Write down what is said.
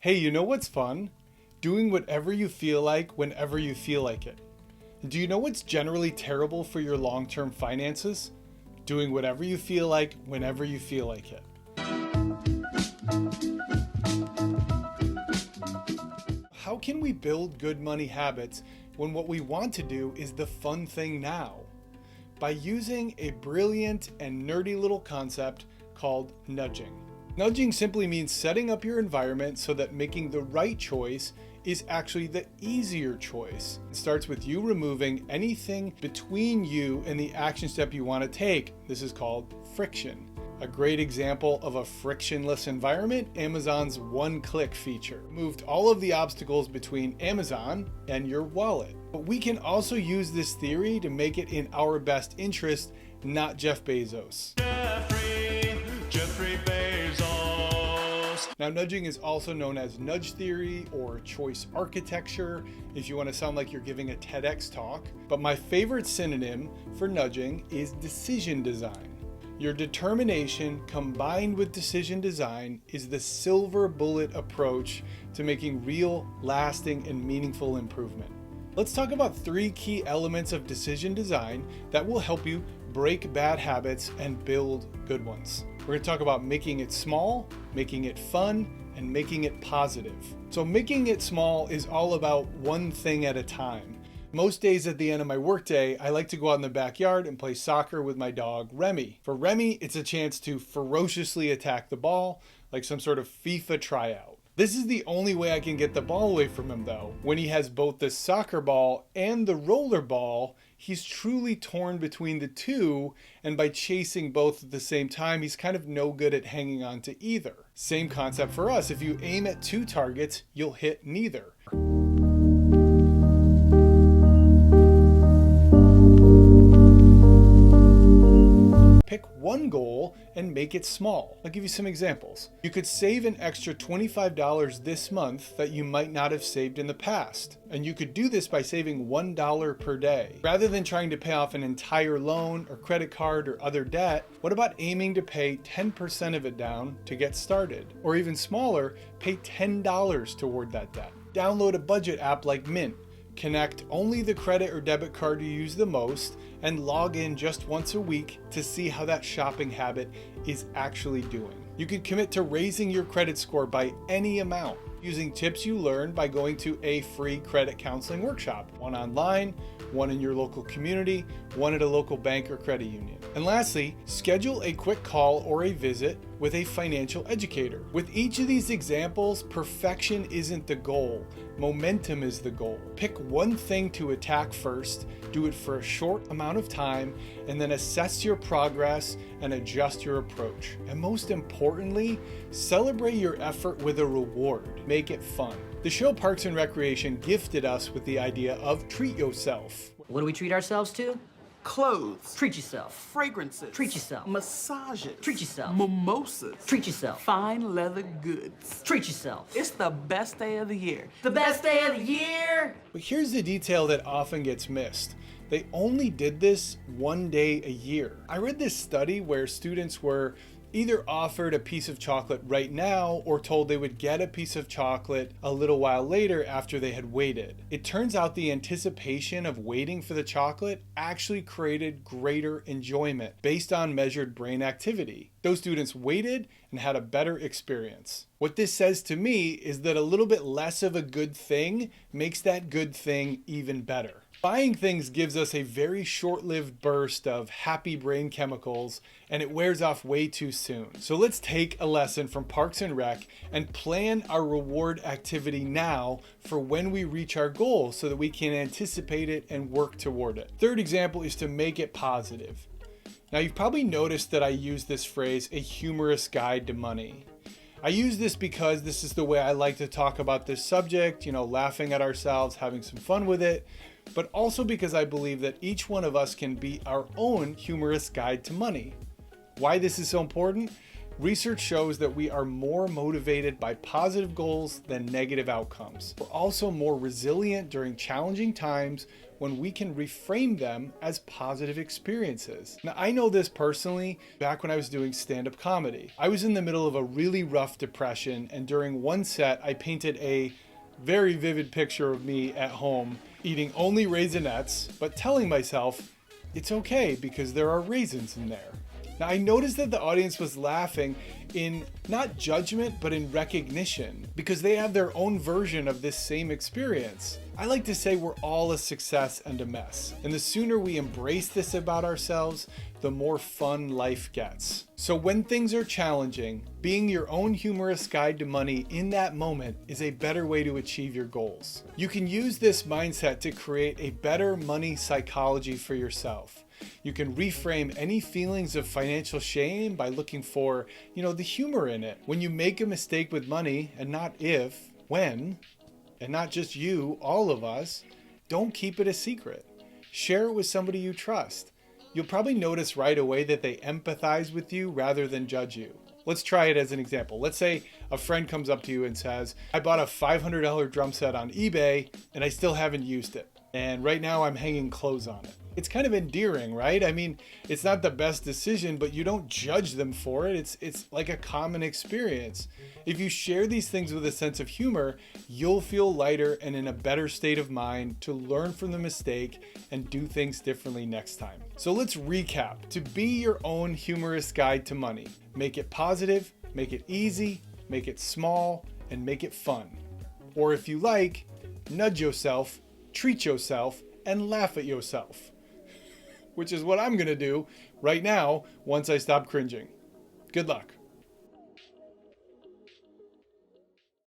Hey, you know what's fun? Doing whatever you feel like whenever you feel like it. Do you know what's generally terrible for your long-term finances? Doing whatever you feel like whenever you feel like it. How can we build good money habits when what we want to do is the fun thing now? By using a brilliant and nerdy little concept called nudging. Nudging simply means setting up your environment so that making the right choice is actually the easier choice. It starts with you removing anything between you and the action step you want to take. This is called friction. A great example of a frictionless environment, Amazon's one-click feature. Moved all of the obstacles between Amazon and your wallet. But we can also use this theory to make it in our best interest, not Jeff Bezos. Jeffrey Bezos. Now, nudging is also known as nudge theory or choice architecture, if you want to sound like you're giving a TEDx talk. But my favorite synonym for nudging is decision design. Your determination combined with decision design is the silver bullet approach to making real, lasting, and meaningful improvement. Let's talk about 3 key elements of decision design that will help you break bad habits and build good ones. We're going to talk about making it small, making it fun, and making it positive. So making it small is all about one thing at a time. Most days at the end of my workday, I like to go out in the backyard and play soccer with my dog, Remy. For Remy, it's a chance to ferociously attack the ball, like some sort of FIFA tryout. This is the only way I can get the ball away from him though. When he has both the soccer ball and the roller ball, he's truly torn between the two, and by chasing both at the same time, he's kind of no good at hanging on to either. Same concept for us. If you aim at 2 targets, you'll hit neither. Pick one goal and make it small. I'll give you some examples. You could save an extra $25 this month that you might not have saved in the past. And you could do this by saving $1 per day. Rather than trying to pay off an entire loan or credit card or other debt, what about aiming to pay 10% of it down to get started? Or even smaller, pay $10 toward that debt. Download a budget app like Mint. Connect only the credit or debit card you use the most and log in just once a week to see how that shopping habit is actually doing. You can commit to raising your credit score by any amount using tips you learn by going to a free credit counseling workshop, one online, one in your local community, one at a local bank or credit union. And lastly, schedule a quick call or a visit with a financial educator. With each of these examples, perfection isn't the goal. Momentum is the goal. Pick one thing to attack first, do it for a short amount of time, and then assess your progress and adjust your approach. And most importantly, celebrate your effort with a reward. Make it fun. The show Parks and Recreation gifted us with the idea of treat yourself. What do we treat ourselves to? Clothes. Treat yourself. Fragrances. Treat yourself. Massages. Treat yourself. Mimosas. Treat yourself. Fine leather goods. Treat yourself. It's the best day of the year. The best day of the year! But here's the detail that often gets missed. They only did this one day a year. I read this study where students were either offered a piece of chocolate right now or told they would get a piece of chocolate a little while later after they had waited. It turns out the anticipation of waiting for the chocolate actually created greater enjoyment based on measured brain activity. Those students waited and had a better experience. What this says to me is that a little bit less of a good thing makes that good thing even better. Buying things gives us a very short-lived burst of happy brain chemicals, and it wears off way too soon. So let's take a lesson from Parks and Rec and plan our reward activity now for when we reach our goal so that we can anticipate it and work toward it. Third example is to make it positive. Now, you've probably noticed that I use this phrase, a humorous guide to money. I use this because this is the way I like to talk about this subject, laughing at ourselves, having some fun with it, but also because I believe that each one of us can be our own humorous guide to money. Why this is so important? Research shows that we are more motivated by positive goals than negative outcomes. We're also more resilient during challenging times when we can reframe them as positive experiences. Now, I know this personally back when I was doing stand-up comedy. I was in the middle of a really rough depression, and during one set, I painted a very vivid picture of me at home eating only Raisinets, but telling myself, it's okay because there are raisins in there. Now, I noticed that the audience was laughing in not judgment, but in recognition, because they have their own version of this same experience. I like to say we're all a success and a mess. And the sooner we embrace this about ourselves, the more fun life gets. So when things are challenging, being your own humorous guide to money in that moment is a better way to achieve your goals. You can use this mindset to create a better money psychology for yourself. You can reframe any feelings of financial shame by looking for, the humor in it. When you make a mistake with money, and not if, when, and not just you, all of us, don't keep it a secret. Share it with somebody you trust. You'll probably notice right away that they empathize with you rather than judge you. Let's try it as an example. Let's say a friend comes up to you and says, I bought a $500 drum set on eBay and I still haven't used it. And right now I'm hanging clothes on it. It's kind of endearing, right? I mean, it's not the best decision, but you don't judge them for it. It's like a common experience. If you share these things with a sense of humor, you'll feel lighter and in a better state of mind to learn from the mistake and do things differently next time. So let's recap. To be your own humorous guide to money, make it positive, make it easy, make it small, and make it fun. Or if you like, nudge yourself, treat yourself, and laugh at yourself. Which is what I'm going to do right now once I stop cringing. Good luck.